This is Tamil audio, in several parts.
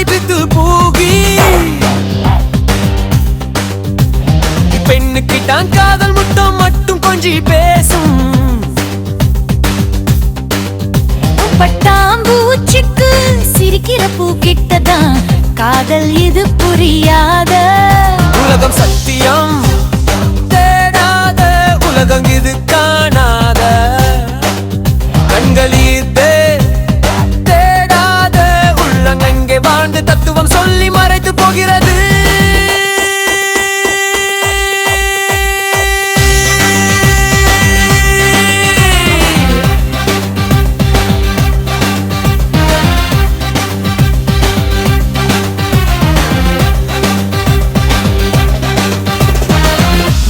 பித்து பூகி பெண்ணுக்கிட்டான் காதல் முட்டம் மட்டும் கொஞ்சி பேசும் பட்டாம்பூச்சிக்கு சிரிக்கிற பூ கிட்டதான் காதல் இது புரியாத உலகம் சத்தியம் தேடாத உலகம் இது காணாத கண்கள் ஈர்த்தே தேடாத உள்ளங்கங்கே வாழ்ந்து தத்துவம் சொல்லி மறைத்து போகிறது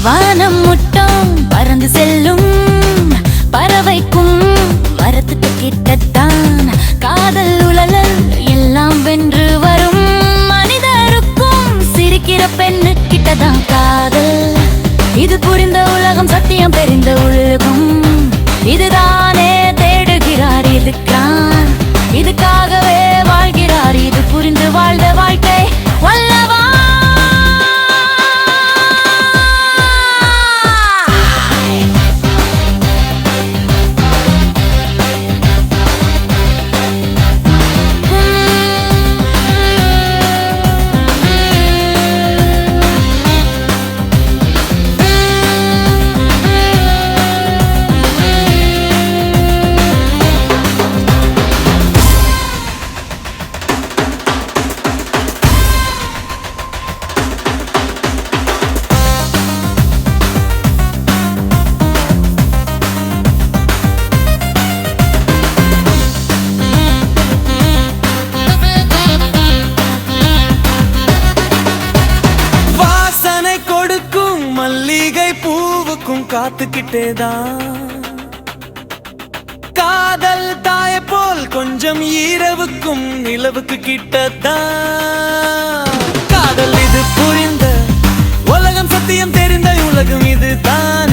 வானம் முட்டம் பறந்து செல்லும் பறவைக்கும் மரத்துக்கு கிட்டத்தான் காதல் உலகல் எல்லாம் வென்று வரும் மனிதருக்கும் சிரிக்கிற பெண்ணு கிட்டதான் காதல் இது புரிந்த உலகம் சத்தியம் தெரிந்த உலகம் இதுதானே தேடுகிறார் இதுக்கான் இதுக்காகவே வாழ்கிறார் இது புரிந்து வாழ்ந்த வாழ்க்கை வல்லவா மல்லிகை பூவுக்கும் காத்துக்கிட்டேதான் காதல் தாய போல் கொஞ்சம் இரவுக்கும் நிலவுக்கு கிட்டதான் காதல் இது புரிந்த உலகம் சத்தியம் தெரிந்த உலகம் இது தான்